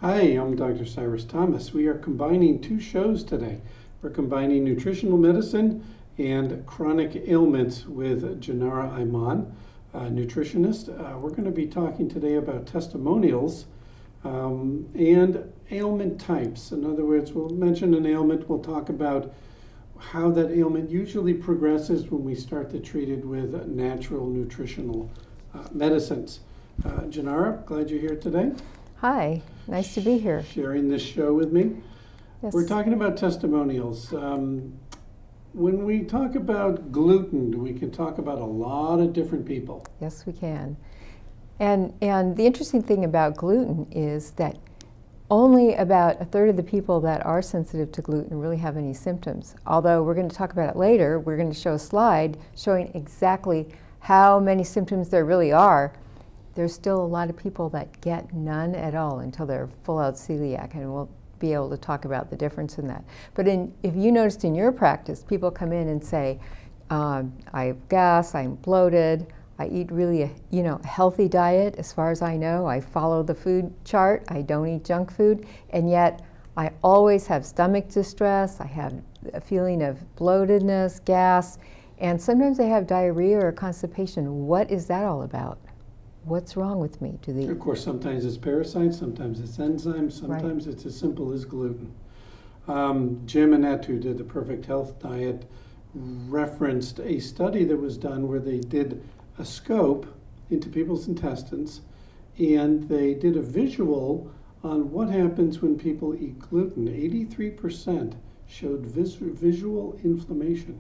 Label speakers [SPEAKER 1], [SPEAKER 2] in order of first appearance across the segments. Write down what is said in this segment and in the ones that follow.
[SPEAKER 1] Hi, I'm Dr. Cyrus Thomas. We are combining two shows today. We're combining nutritional medicine and chronic ailments with Janara Iman, a nutritionist. We're going to be talking today about testimonials and ailment types. In other words, we'll mention an ailment, we'll talk about how that ailment usually progresses when we start to treat it with natural nutritional medicines. Janara, glad you're here today.
[SPEAKER 2] Hi, nice to be here.
[SPEAKER 1] Sharing this show with me.
[SPEAKER 2] Yes.
[SPEAKER 1] We're talking about testimonials. When we talk about gluten, we can talk about a lot of different people.
[SPEAKER 2] Yes, we can. And the interesting thing about gluten is that only about a third of the people that are sensitive to gluten really have any symptoms. Although we're going to talk about it later, we're going to show a slide showing exactly how many symptoms there really are. There's still a lot of people that get none at all until they're full-out celiac, and we'll be able to talk about the difference in that. But if you noticed in your practice, people come in and say, I have gas, I'm bloated, I eat really a healthy diet as far as I know, I follow the food chart, I don't eat junk food, and yet I always have stomach distress, I have a feeling of bloatedness, gas, and sometimes I have diarrhea or constipation. What is that all about? What's wrong with me?
[SPEAKER 1] Of course, sometimes it's parasites, sometimes it's enzymes, sometimes
[SPEAKER 2] Right.
[SPEAKER 1] it's as simple as gluten. Jim Annette, who did the Perfect Health Diet, referenced a study that was done where they did a scope into people's intestines, and they did a visual on what happens when people eat gluten. 83% showed visual inflammation.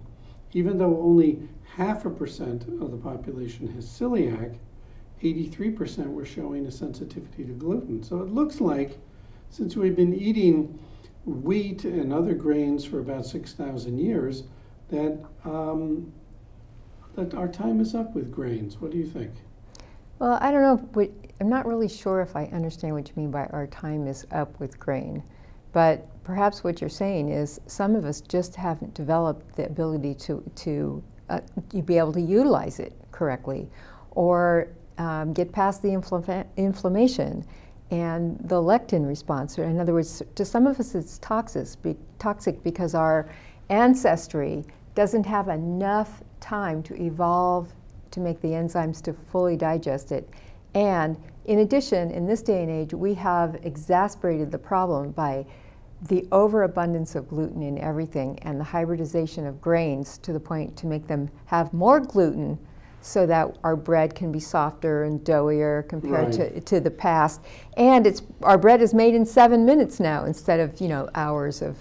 [SPEAKER 1] Even though only 0.5% of the population has celiac, 83% were showing a sensitivity to gluten. So it looks like, since we've been eating wheat and other grains for about 6,000 years, that that our time is up with grains. What do you think?
[SPEAKER 2] Well, I don't know. I'm not really sure if I understand what you mean by our time is up with grain. But perhaps what you're saying is some of us just haven't developed the ability to be able to utilize it correctly, or get past the inflammation and the lectin response. In other words, to some of us it's toxic because our ancestry doesn't have enough time to evolve to make the enzymes to fully digest it. And in addition, in this day and age, we have exacerbated the problem by the overabundance of gluten in everything and the hybridization of grains to the point to make them have more gluten so that our bread can be softer and doughier compared to the past. And our bread is made in 7 minutes now instead of hours of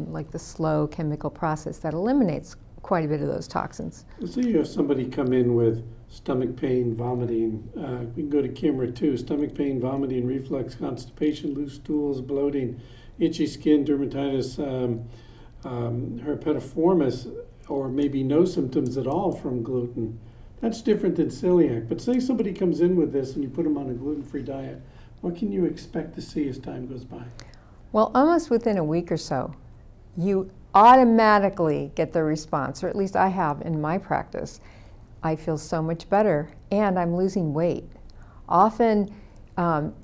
[SPEAKER 2] like the slow chemical process that eliminates quite a bit of those toxins.
[SPEAKER 1] So you have somebody come in with stomach pain, vomiting. We can go to camera 2. Stomach pain, vomiting, reflux, constipation, loose stools, bloating, itchy skin, dermatitis, herpetiformis, or maybe no symptoms at all from gluten. That's different than celiac. But say somebody comes in with this and you put them on a gluten-free diet. What can you expect to see as time goes by?
[SPEAKER 2] Well, almost within a week or so, you automatically get the response, or at least I have in my practice. I feel so much better, and I'm losing weight. Often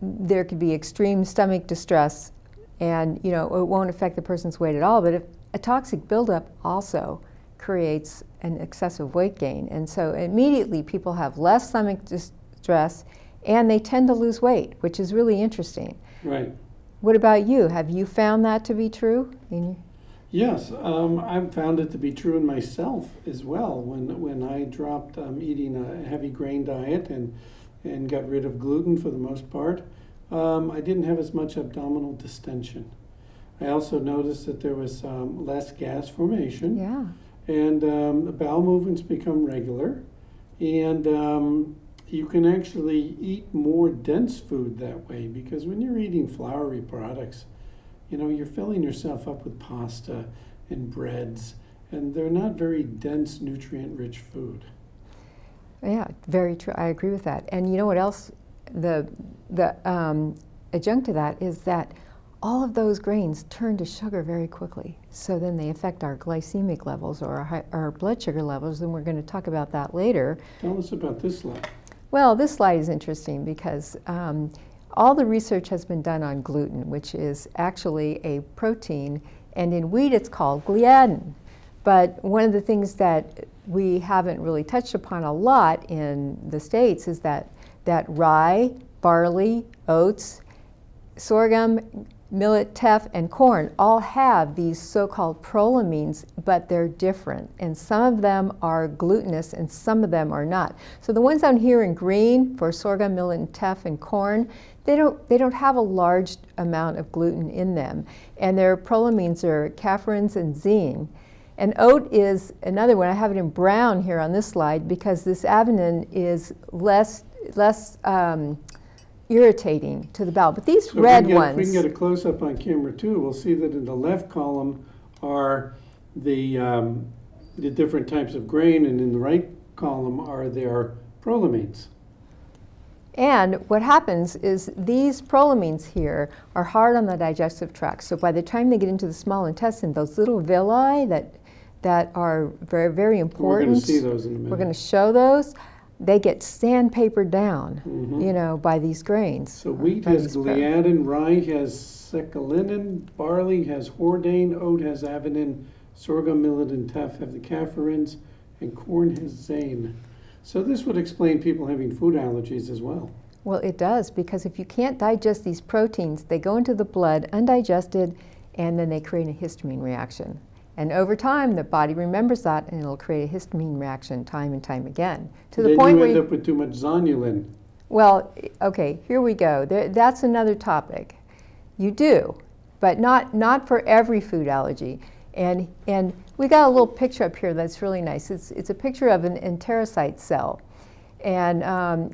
[SPEAKER 2] there could be extreme stomach distress, and it won't affect the person's weight at all, but if a toxic buildup also creates an excessive weight gain. And so immediately people have less stomach distress and they tend to lose weight, which is really interesting.
[SPEAKER 1] Right.
[SPEAKER 2] What about you? Have you found that to be true?
[SPEAKER 1] Yes, I've found it to be true in myself as well. When I dropped eating a heavy grain diet and got rid of gluten for the most part, I didn't have as much abdominal distension. I also noticed that there was less gas formation.
[SPEAKER 2] Yeah.
[SPEAKER 1] And the bowel movements become regular, and you can actually eat more dense food that way, because when you're eating floury products, you're filling yourself up with pasta and breads, and they're not very dense, nutrient-rich food.
[SPEAKER 2] Yeah, very true. I agree with that. And you know what else? The adjunct to that is that all of those grains turn to sugar very quickly. So then they affect our glycemic levels or our blood sugar levels, and we're going to talk about that later.
[SPEAKER 1] Tell us about this slide.
[SPEAKER 2] Well, this slide is interesting because all the research has been done on gluten, which is actually a protein, and in wheat it's called gliadin. But one of the things that we haven't really touched upon a lot in the States is that rye, barley, oats, sorghum, millet, teff, and corn all have these so-called prolamines, but they're different. And some of them are glutinous and some of them are not. So the ones down here in green for sorghum, millet, and teff, and corn, they don't have a large amount of gluten in them. And their prolamines are caffeins and zein. And oat is another one. I have it in brown here on this slide because this avenine is less irritating to the bowel. But these
[SPEAKER 1] so
[SPEAKER 2] red
[SPEAKER 1] ones... If we can get a close-up on camera too, we'll see that in the left column are the different types of grain, and in the right column are their prolamines.
[SPEAKER 2] And what happens is these prolamines here are hard on the digestive tract. So by the time they get into the small intestine, those little villi that are very, very important.
[SPEAKER 1] We're going to see those in a minute.
[SPEAKER 2] We're going to show those. They get sandpapered down, you know, by these grains.
[SPEAKER 1] So wheat has gliadin, rye has saccharin, barley has hordein, oat has avenine, sorghum, millet, and teff have the caffeins, and corn has zein. So this would explain people having food allergies as well.
[SPEAKER 2] Well, it does, because if you can't digest these proteins, they go into the blood undigested, and then they create a histamine reaction. And over time, the body remembers that, and it'll create a histamine reaction time and time again. To the point
[SPEAKER 1] where
[SPEAKER 2] you
[SPEAKER 1] end up with too much zonulin.
[SPEAKER 2] Well, okay, here we go. That's another topic. You do, but not for every food allergy. And we got a little picture up here that's really nice. It's a picture of an enterocyte cell. And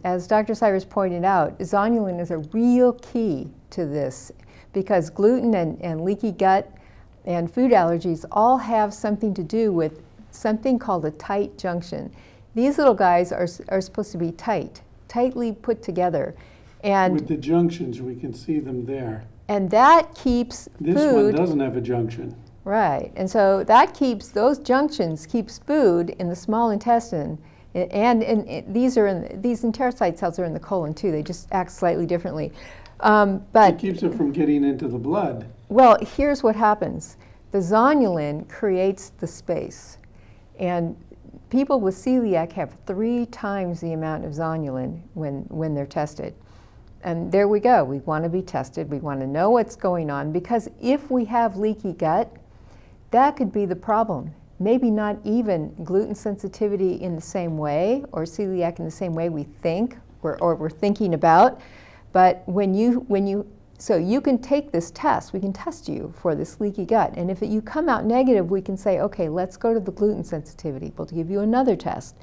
[SPEAKER 2] as Dr. Cyrus pointed out, zonulin is a real key to this, because gluten and leaky gut and food allergies all have something to do with something called a tight junction. These little guys are supposed to be tightly put together. And
[SPEAKER 1] with the junctions, we can see them there.
[SPEAKER 2] And that keeps
[SPEAKER 1] this
[SPEAKER 2] food.
[SPEAKER 1] This one doesn't have a junction.
[SPEAKER 2] Right, and so that keeps, those junctions keeps food in the small intestine, and these enterocyte cells are in the colon too. They just act slightly differently. But
[SPEAKER 1] it keeps it from getting into the blood.
[SPEAKER 2] Well, here's what happens. The zonulin creates the space, and people with celiac have 3 times the amount of zonulin when they're tested. And there we go. We want to be tested. We want to know what's going on, because if we have leaky gut, that could be the problem. Maybe not even gluten sensitivity in the same way, or celiac in the same way we think or we're thinking about. But so you can take this test. We can test you for this leaky gut. And if you come out negative, we can say, okay, let's go to the gluten sensitivity. We'll give you another test.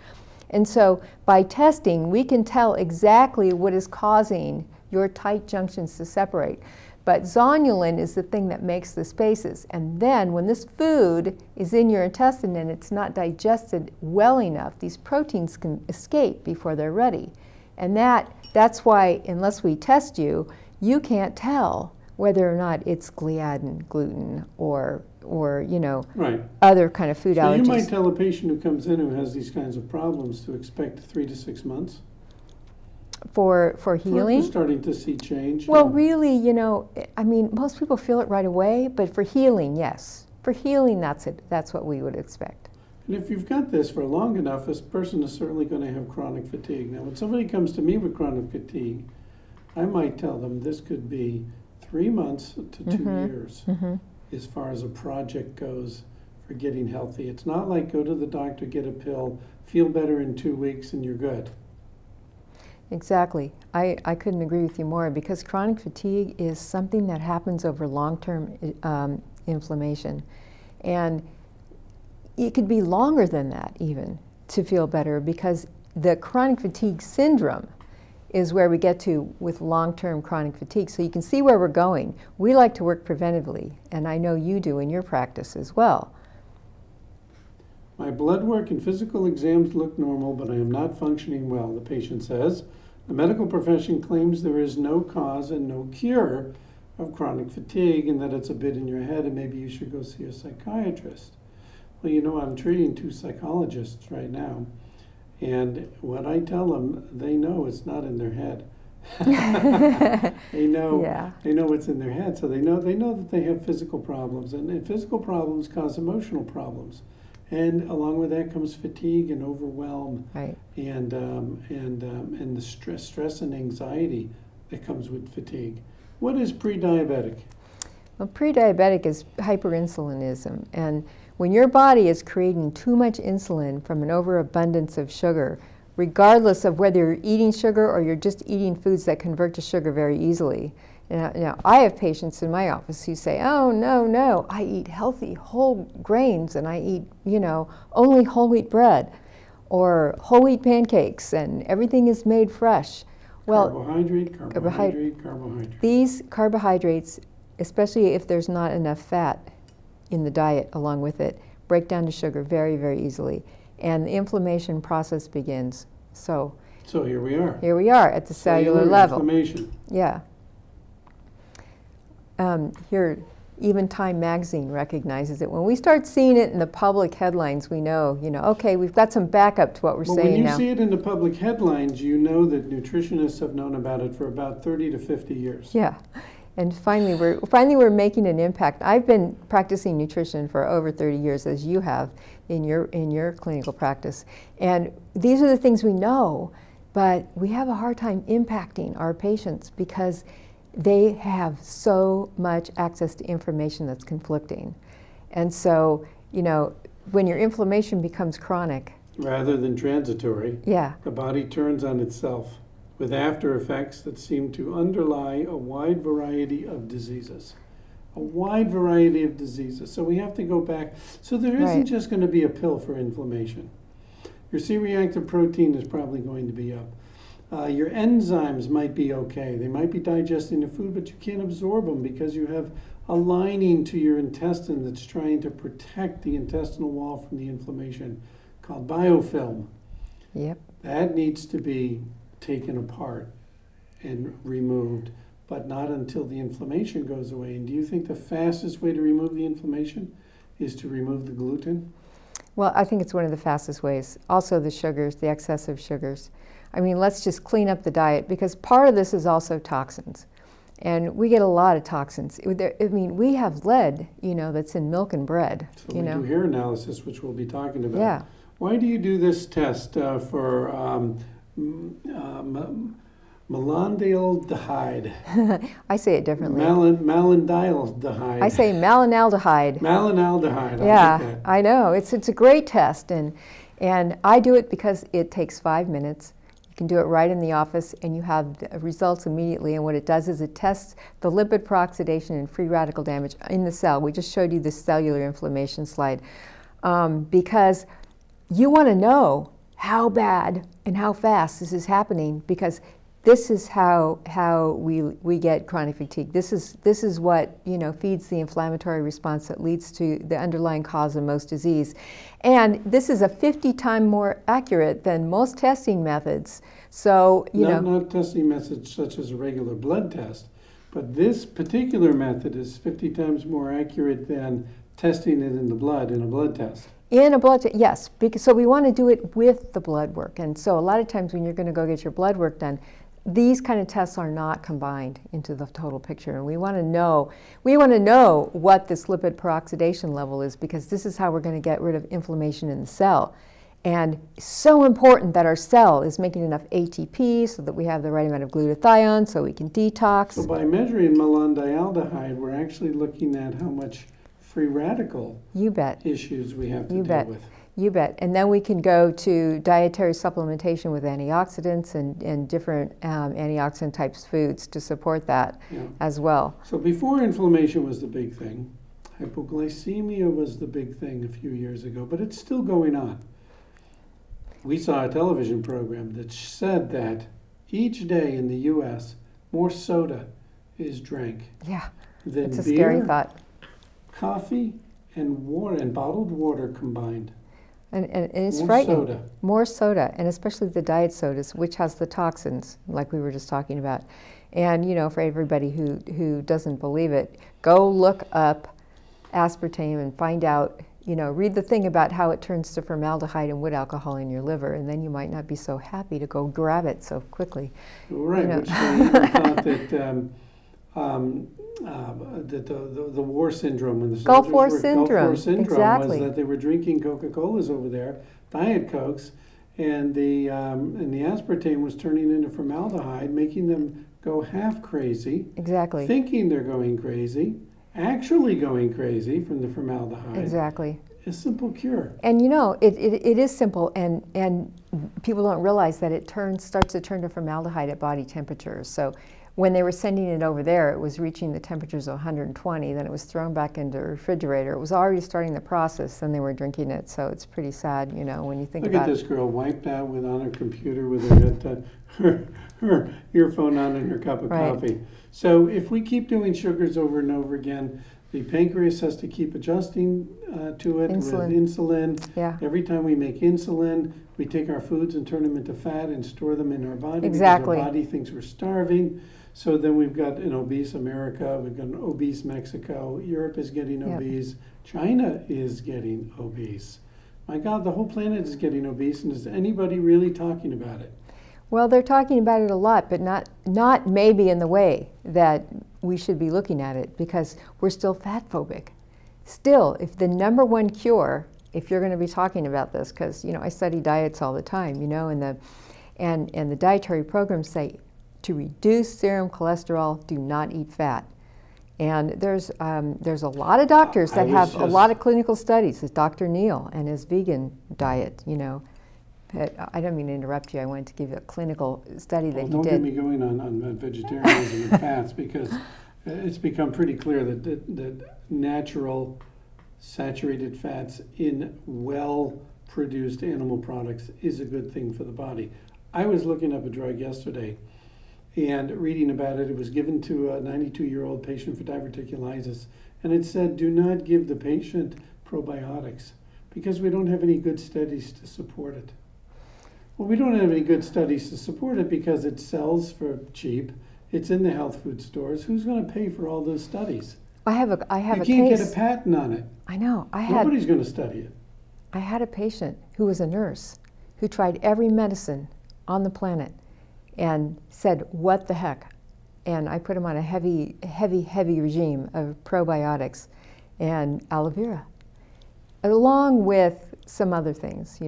[SPEAKER 2] And so by testing, we can tell exactly what is causing your tight junctions to separate. But zonulin is the thing that makes the spaces. And then when this food is in your intestine and it's not digested well enough, these proteins can escape before they're ready. And that's why, unless we test you, you can't tell whether or not it's gliadin, gluten, or you know,
[SPEAKER 1] right,
[SPEAKER 2] other kind of food allergies.
[SPEAKER 1] So you might tell a patient who comes in who has these kinds of problems to expect 3 to 6 months?
[SPEAKER 2] For healing?
[SPEAKER 1] For starting to see change?
[SPEAKER 2] Well, really, you know, I mean, most people feel it right away, but for healing, yes. For healing, that's it. That's what we would expect.
[SPEAKER 1] And if you've got this for long enough, this person is certainly going to have chronic fatigue. Now, when somebody comes to me with chronic fatigue, I might tell them this could be 3 months to 2 years as far as a project goes for getting healthy. It's not like go to the doctor, get a pill, feel better in 2 weeks, and you're good.
[SPEAKER 2] Exactly. I couldn't agree with you more, because chronic fatigue is something that happens over long-term inflammation. And it could be longer than that even to feel better, because the chronic fatigue syndrome is where we get to with long-term chronic fatigue. So you can see where we're going. We like to work preventively, and I know you do in your practice as well.
[SPEAKER 1] My blood work and physical exams look normal, but I am not functioning well, the patient says. The medical profession claims there is no cause and no cure of chronic fatigue, and that it's a bit in your head and maybe you should go see a psychiatrist. Well, you know, I'm treating 2 psychologists right now, and what I tell them, they know it's not in their head. They know,
[SPEAKER 2] Yeah.
[SPEAKER 1] they know what's in their head, so they know that they have physical problems, and physical problems cause emotional problems, and along with that comes fatigue and overwhelm,
[SPEAKER 2] Right.
[SPEAKER 1] and the stress and anxiety that comes with fatigue. What is pre-diabetic?
[SPEAKER 2] Well, pre-diabetic is hyperinsulinism, and when your body is creating too much insulin from an overabundance of sugar, regardless of whether you're eating sugar or you're just eating foods that convert to sugar very easily. Now, I have patients in my office who say, oh, no, I eat healthy whole grains and I eat, only whole wheat bread or whole wheat pancakes and everything is made fresh. Well,
[SPEAKER 1] carbohydrate.
[SPEAKER 2] These carbohydrates, especially if there's not enough fat in the diet along with it, break down to sugar very, very easily. And the inflammation process begins. So
[SPEAKER 1] here we are.
[SPEAKER 2] Here we are at the cellular level.
[SPEAKER 1] Inflammation.
[SPEAKER 2] Yeah. Here, even Time magazine recognizes it. When we start seeing it in the public headlines, we know, okay, we've got some backup to what we're saying now.
[SPEAKER 1] When you see it in the public headlines, you know that nutritionists have known about it for about 30 to 50 years.
[SPEAKER 2] Yeah. And finally we're making an impact. I've been practicing nutrition for over 30 years, as you have in your clinical practice. And these are the things we know, but we have a hard time impacting our patients because they have so much access to information that's conflicting. And so, when your inflammation becomes chronic,
[SPEAKER 1] rather than transitory,
[SPEAKER 2] yeah,
[SPEAKER 1] the body turns on itself, with after effects that seem to underlie a wide variety of diseases. A wide variety of diseases. So we have to go back. So there isn't just going to be a pill for inflammation. Your C-reactive protein is probably going to be up. Your enzymes might be okay. They might be digesting the food, but you can't absorb them because you have a lining to your intestine that's trying to protect the intestinal wall from the inflammation called biofilm.
[SPEAKER 2] Yep.
[SPEAKER 1] That needs to be taken apart and removed, but not until the inflammation goes away. And do you think the fastest way to remove the inflammation is to remove the gluten?
[SPEAKER 2] Well, I think it's one of the fastest ways. Also the sugars, the excessive sugars. I mean, let's just clean up the diet because part of this is also toxins. And we get a lot of toxins. I mean, we have lead, that's in milk and bread.
[SPEAKER 1] So we do hair analysis, which we'll be talking about.
[SPEAKER 2] Yeah.
[SPEAKER 1] Why do you do this test for malondialdehyde?
[SPEAKER 2] I say it differently.
[SPEAKER 1] Malondialdehyde.
[SPEAKER 2] I say malinaldehyde.
[SPEAKER 1] Malinaldehyde.
[SPEAKER 2] Yeah, I know. It's a great test, and I do it because it takes 5 minutes. You can do it right in the office, and you have the results immediately. And what it does is it tests the lipid peroxidation and free radical damage in the cell. We just showed you the cellular inflammation slide because you want to know how bad and how fast this is happening, because this is how we get chronic fatigue. This is what feeds the inflammatory response that leads to the underlying cause of most disease, and this is a 50 times more accurate than most testing methods. So
[SPEAKER 1] not testing methods such as a regular blood test, but this particular method is 50 times more accurate than testing it in the blood in a blood test.
[SPEAKER 2] In a blood test, yes, so we want to do it with the blood work, and so a lot of times when you're going to go get your blood work done, these kind of tests are not combined into the total picture, and we want to know what this lipid peroxidation level is, because this is how we're going to get rid of inflammation in the cell. And so important that our cell is making enough ATP so that we have the right amount of glutathione so we can detox.
[SPEAKER 1] So by measuring malondialdehyde, we're actually looking at how much free radical issues we have to deal with.
[SPEAKER 2] You bet. And then we can go to dietary supplementation with antioxidants and different antioxidant types foods to support that as well.
[SPEAKER 1] So before inflammation was the big thing, hypoglycemia was the big thing a few years ago, but it's still going on. We saw a television program that said that each day in the U.S., more soda is drank than
[SPEAKER 2] it's a
[SPEAKER 1] beer,
[SPEAKER 2] scary thought.
[SPEAKER 1] Coffee, and water, and bottled water combined.
[SPEAKER 2] And it's frightening. More soda, and especially the diet sodas, which has the toxins, like we were just talking about. And for everybody who doesn't believe it, go look up aspartame and find out read the thing about how it turns to formaldehyde and wood alcohol in your liver, and then you might not be so happy to go grab it so quickly.
[SPEAKER 1] Right, which they even thought that the war syndrome, when the
[SPEAKER 2] Gulf
[SPEAKER 1] soldiers
[SPEAKER 2] War
[SPEAKER 1] were,
[SPEAKER 2] syndrome.
[SPEAKER 1] Gulf War syndrome
[SPEAKER 2] Exactly.
[SPEAKER 1] was that they were drinking Coca-Colas over there, Diet Cokes, and the aspartame was turning into formaldehyde, making them go half crazy.
[SPEAKER 2] Exactly.
[SPEAKER 1] Thinking they're going crazy, actually going crazy from the formaldehyde.
[SPEAKER 2] Exactly.
[SPEAKER 1] A simple cure.
[SPEAKER 2] And it is simple, and people don't realize that it starts to turn to formaldehyde at body temperature. So when they were sending it over there, it was reaching the temperatures of 120, then it was thrown back into a refrigerator. It was already starting the process, then they were drinking it. So it's pretty sad, when you think about it.
[SPEAKER 1] Look at this girl wiped out on her computer with her earphone on and her cup of coffee. So if we keep doing sugars over and over again, the pancreas has to keep adjusting to it with insulin.
[SPEAKER 2] Yeah.
[SPEAKER 1] Every time we make insulin, we take our foods and turn them into fat and store them in our body.
[SPEAKER 2] Exactly.
[SPEAKER 1] Because our body thinks we're starving. So then we've got an obese America, we've got an obese Mexico, Europe is getting obese, China is getting obese. My God, the whole planet is getting obese, and is anybody really talking about it?
[SPEAKER 2] Well, they're talking about it a lot, but not maybe in the way that we should be looking at it, because we're still fat phobic. Still, if the number one cure, if you're going to be talking about this, because I study diets all the time, and the dietary programs say to reduce serum cholesterol, do not eat fat. And there's a lot of doctors that have a lot of clinical studies. There's Dr. Neal and his vegan diet, I don't mean to interrupt you. I wanted to give you a clinical study that he did.
[SPEAKER 1] Don't get me going on vegetarianism and fats, because it's become pretty clear that natural saturated fats in well-produced animal products is a good thing for the body. I was looking up a drug yesterday and reading about it. It was given to a 92-year-old patient for diverticulitis, and it said, do not give the patient probiotics because we don't have any good studies to support it. Well, we don't have any good studies to support it because it sells for cheap. It's in the health food stores. Who's going to pay for all those studies?
[SPEAKER 2] I have a
[SPEAKER 1] You
[SPEAKER 2] case.
[SPEAKER 1] can't get a patent on it.
[SPEAKER 2] I know.
[SPEAKER 1] Nobody's going to study it.
[SPEAKER 2] I had a patient who was a nurse who tried every medicine on the planet and said, what the heck? And I put him on a heavy regime of probiotics and aloe vera, along with some other things,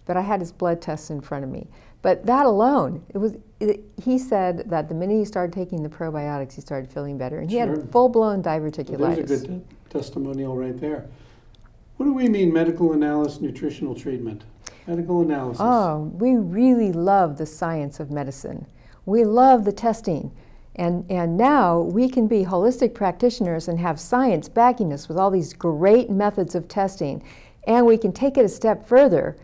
[SPEAKER 2] but I had his blood tests in front of me. But that alone, he said that the minute he started taking the probiotics, he started feeling better. And he had full-blown diverticulitis.
[SPEAKER 1] Well, there's a good testimonial right there. What do we mean medical analysis, nutritional treatment? Medical analysis.
[SPEAKER 2] Oh, we really love the science of medicine. We love the testing. And now we can be holistic practitioners and have science backing us with all these great methods of testing. And we can take it a step further.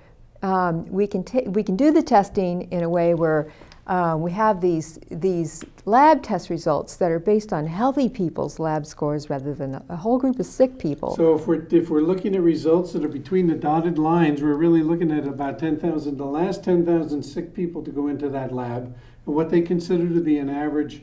[SPEAKER 2] We can do the testing in a way where we have these lab test results that are based on healthy people's lab scores rather than a whole group of sick people.
[SPEAKER 1] So if we're looking at results that are between the dotted lines, we're really looking at about 10,000, the last 10,000 sick people to go into that lab, and what they consider to be an average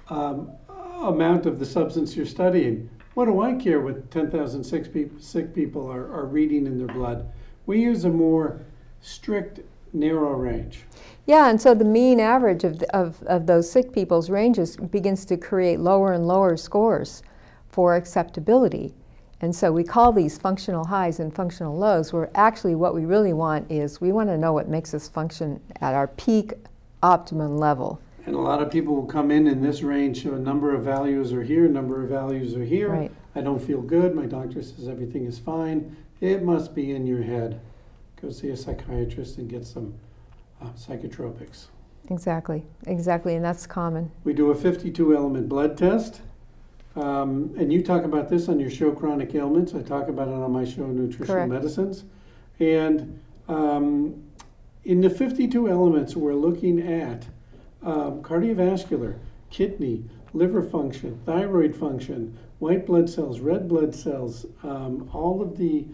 [SPEAKER 1] amount of the substance you're studying. What do I care what 10,000 sick people are reading in their blood? We use a more strict, narrow range.
[SPEAKER 2] Yeah, and so the mean average of those sick people's ranges begins to create lower and lower scores for acceptability. And so we call these functional highs and functional lows, where actually what we really want is we want to know what makes us function at our peak optimum level.
[SPEAKER 1] And a lot of people will come in this range, so a number of values are here, a number of values are here.
[SPEAKER 2] Right.
[SPEAKER 1] I don't feel good, my doctor says everything is fine. It must be in your head. Go see a psychiatrist and get some psychotropics.
[SPEAKER 2] Exactly, and that's common.
[SPEAKER 1] We do a 52-element blood test, and you talk about this on your show, Chronic Ailments. I talk about it on my show, Nutritional Medicines. And in the 52 elements, we're looking at cardiovascular, kidney, liver function, thyroid function, white blood cells, red blood cells, all of the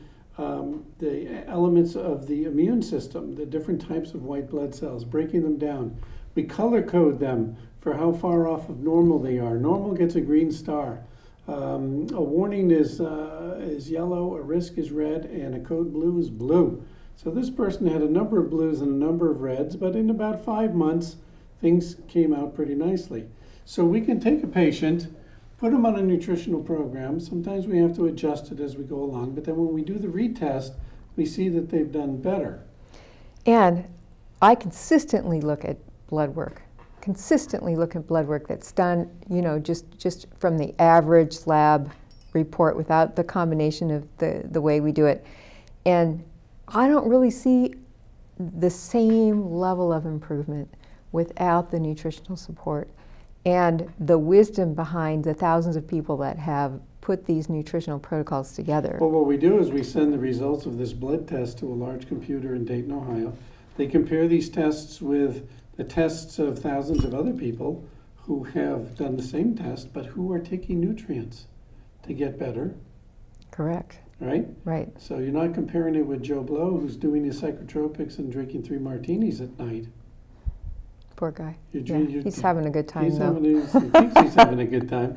[SPEAKER 1] elements of the immune system, the different types of white blood cells, breaking them down. We color code them for how far off of normal they are. Normal gets a green star. A warning is yellow, a risk is red, and a code blue is blue. So this person had a number of blues and a number of reds, but in about 5 months, things came out pretty nicely. So we can take a patient, put them on a nutritional program. Sometimes we have to adjust it as we go along, but then when we do the retest, we see that they've done better.
[SPEAKER 2] And I consistently look at blood work. That's done, just from the average lab report without the combination of the way we do it. And I don't really see the same level of improvement without the nutritional support and the wisdom behind the thousands of people that have put these nutritional protocols together.
[SPEAKER 1] Well, what we do is we send the results of this blood test to a large computer in Dayton, Ohio. They compare these tests with the tests of thousands of other people who have done the same test, but who are taking nutrients to get better.
[SPEAKER 2] Correct.
[SPEAKER 1] Right?
[SPEAKER 2] Right.
[SPEAKER 1] So you're not comparing it with Joe Blow, who's doing his psychotropics and drinking 3 martinis at night.
[SPEAKER 2] Poor guy.
[SPEAKER 1] He's
[SPEAKER 2] he's having a good time,
[SPEAKER 1] he thinks he's having a good time.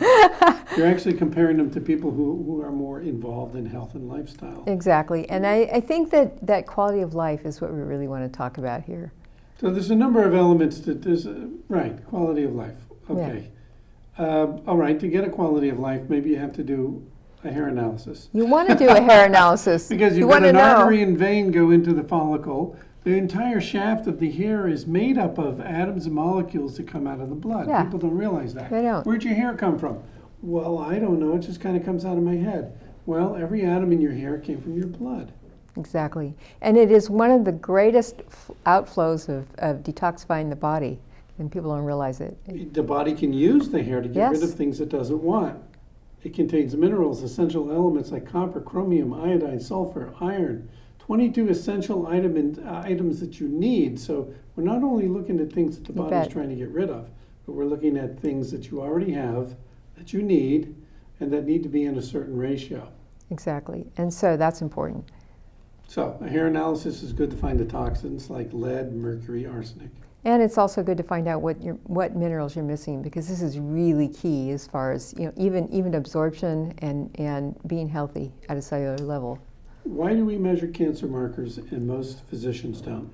[SPEAKER 1] You're actually comparing them to people who are more involved in health and lifestyle.
[SPEAKER 2] Exactly. And I think that quality of life is what we really want to talk about here.
[SPEAKER 1] So there's a number of elements to this, right, quality of life. Okay. Yeah. All right, to get a quality of life, maybe you have to do a hair analysis.
[SPEAKER 2] You want to do a hair analysis.
[SPEAKER 1] Because you've got an artery and vein go into the follicle. The entire shaft of the hair is made up of atoms and molecules that come out of the blood.
[SPEAKER 2] Yeah.
[SPEAKER 1] People don't realize that.
[SPEAKER 2] They don't.
[SPEAKER 1] Where'd your hair come from? Well, I don't know. It just kind of comes out of my head. Well, every atom in your hair came from your blood.
[SPEAKER 2] Exactly. And it is one of the greatest outflows of detoxifying the body, and people don't realize it.
[SPEAKER 1] The body can use the hair to get rid of things it doesn't want. It contains minerals, essential elements like copper, chromium, iodine, sulfur, iron, 22 essential items that you need. So we're not only looking at things that the body's trying to get rid of, but we're looking at things that you already have, that you need, and that need to be in a certain ratio.
[SPEAKER 2] Exactly. And so that's important.
[SPEAKER 1] So a hair analysis is good to find the toxins like lead, mercury, arsenic. And
[SPEAKER 2] it's also good to find out what minerals you're missing, because this is really key as far as even absorption and being healthy at a cellular level.
[SPEAKER 1] Why do we measure cancer markers and most physicians don't?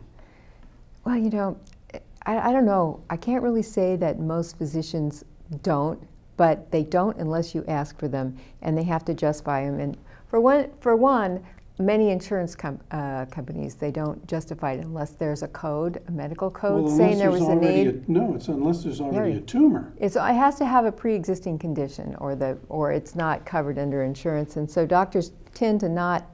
[SPEAKER 2] Well, I don't know. I can't really say that most physicians don't, but they don't unless you ask for them, and they have to justify them. And for one, many insurance companies, they don't justify it unless there's a code, a medical code, saying there was a need.
[SPEAKER 1] No, it's unless there's already a tumor.
[SPEAKER 2] It has to have a pre-existing condition, or it's not covered under insurance. And so doctors tend to not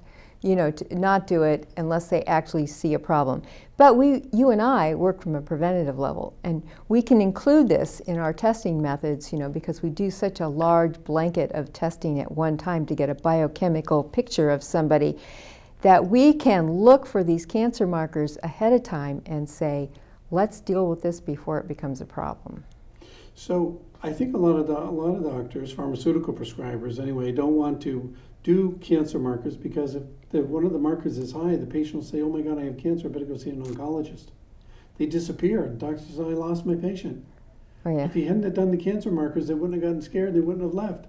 [SPEAKER 2] do it unless they actually see a problem. But you and I work from a preventative level, and we can include this in our testing methods, because we do such a large blanket of testing at one time to get a biochemical picture of somebody, that we can look for these cancer markers ahead of time and say, let's deal with this before it becomes a problem.
[SPEAKER 1] So I think a lot of doctors, pharmaceutical prescribers anyway, don't want to do cancer markers, because if one of the markers is high, the patient will say, oh my God, I have cancer, I better go see an oncologist. They disappear, and doctor says, I lost my patient.
[SPEAKER 2] Oh, yeah.
[SPEAKER 1] If he hadn't have done the cancer markers, they wouldn't have gotten scared, they wouldn't have left.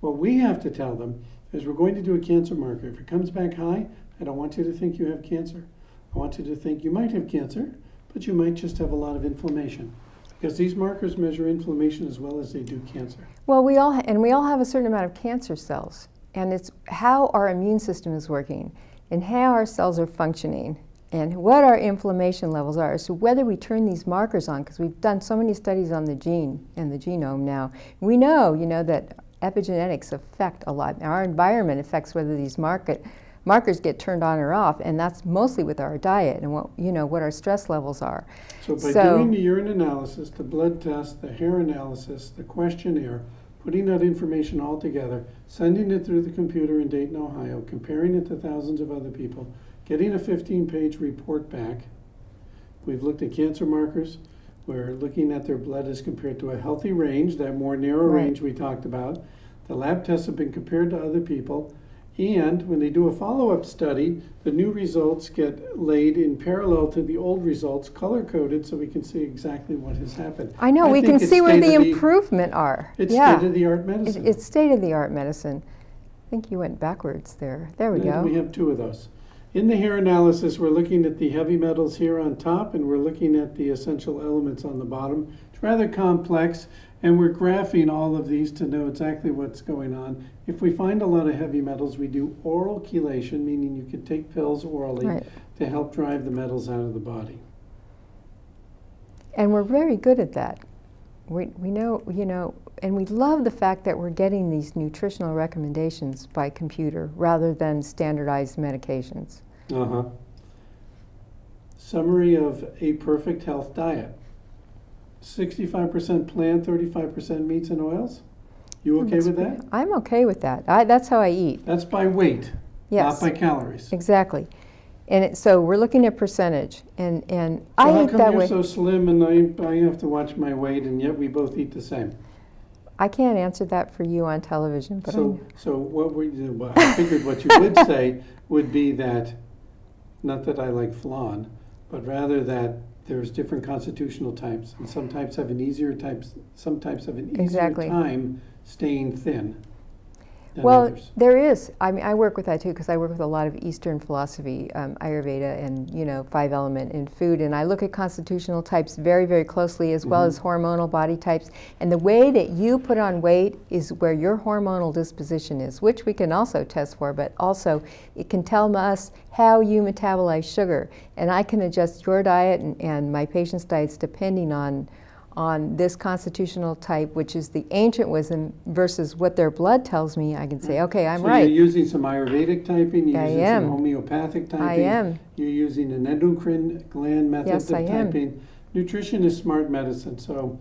[SPEAKER 1] What we have to tell them is, we're going to do a cancer marker. If it comes back high, I don't want you to think you have cancer. I want you to think you might have cancer, but you might just have a lot of inflammation. Because these markers measure inflammation as well as they do cancer.
[SPEAKER 2] Well, we all have a certain amount of cancer cells. And it's how our immune system is working and how our cells are functioning and what our inflammation levels are. So whether we turn these markers on, because we've done so many studies on the gene and the genome now, we know, that epigenetics affect a lot. Our environment affects whether these markers get turned on or off, and that's mostly with our diet and what our stress levels are.
[SPEAKER 1] So by doing the urine analysis, the blood test, the hair analysis, the questionnaire, putting that information all together, sending it through the computer in Dayton, Ohio, comparing it to thousands of other people, getting a 15-page report back. We've looked at cancer markers. We're looking at their blood as compared to a healthy range, that more narrow range we talked about. The lab tests have been compared to other people, And when they do a follow-up study, the new results get laid in parallel to the old results, color-coded, so we can see exactly what has happened.
[SPEAKER 2] I know, we can see where the improvement are.
[SPEAKER 1] It's state-of-the-art medicine.
[SPEAKER 2] It's state-of-the-art medicine. I think you went backwards there. There we go.
[SPEAKER 1] We have two of those. In the hair analysis, we're looking at the heavy metals here on top, and we're looking at the essential elements on the bottom. It's rather complex, and we're graphing all of these to know exactly what's going on. If we find a lot of heavy metals, we do oral chelation, meaning you can take pills orally to help drive the metals out of the body.
[SPEAKER 2] And we're very good at that. We know, you know, and we love the fact that we're getting these nutritional recommendations by computer rather than standardized medications.
[SPEAKER 1] Summary of a perfect health diet. 65% plant, 35% meats and oils. You okay with that?
[SPEAKER 2] I'm okay with that. That's how I eat.
[SPEAKER 1] That's by weight,
[SPEAKER 2] yes,
[SPEAKER 1] not by calories.
[SPEAKER 2] Exactly. And so we're looking at percentage, and
[SPEAKER 1] So
[SPEAKER 2] I eat that way.
[SPEAKER 1] how come you're so slim and I have to watch my weight, and yet we both eat the same?
[SPEAKER 2] I can't answer that for you on television, but
[SPEAKER 1] so what well, I figured what you would say would be that, not that I like flan, but rather that there's different constitutional types, and some types have an easier some types have an easier time staying thin.
[SPEAKER 2] Well, there is. I mean, I work with that too because I work with a lot of Eastern philosophy, Ayurveda, and 5-element in food, and I look at constitutional types very, very closely, as well as hormonal body types. And the way that you put on weight is where your hormonal disposition is, which we can also test for, but also it can tell us how you metabolize sugar, and I can adjust your diet and my patients' diets depending on this constitutional type, which is the ancient wisdom, versus what their blood tells me. I can say, okay, I'm right.
[SPEAKER 1] So you're using some Ayurvedic typing, you're using some homeopathic typing.
[SPEAKER 2] I am.
[SPEAKER 1] You're using an endocrine gland method of typing.
[SPEAKER 2] Am.
[SPEAKER 1] Nutrition is smart medicine, so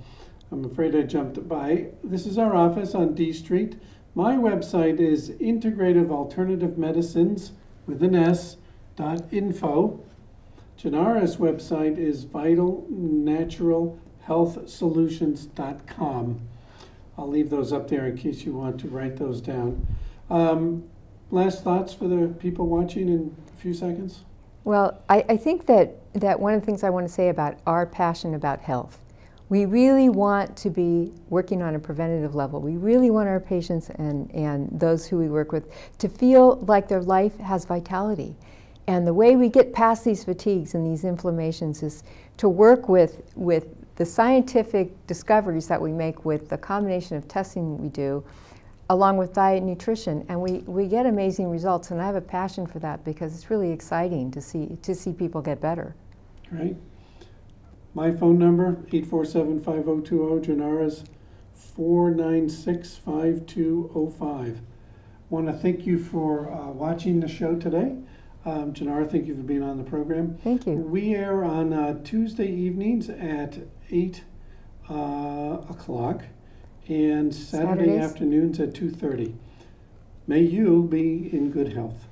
[SPEAKER 1] I'm afraid I jumped by. This is our office on D Street. My website is Integrative Alternative Medicines with an S.info. Janara's website is vitalnaturalhealthsolutions.com. I'll leave those up there in case you want to write those down. Last thoughts for the people watching in a few seconds?
[SPEAKER 2] Well, I think that one of the things I want to say about our passion about health, we really want to be working on a preventative level. We really want our patients and those who we work with to feel like their life has vitality. And the way we get past these fatigues and these inflammations is to work with the scientific discoveries that we make with the combination of testing we do, along with diet and nutrition, and we get amazing results. And I have a passion for that because it's really exciting to see people get better.
[SPEAKER 1] Great. My phone number, 847-5020, Janara's 496-5205. Want to thank you for watching the show today. Janara, thank you for being on the program.
[SPEAKER 2] Thank you.
[SPEAKER 1] We air on Tuesday evenings at 8 o'clock and Saturday afternoons at 2:30. May you be in good health.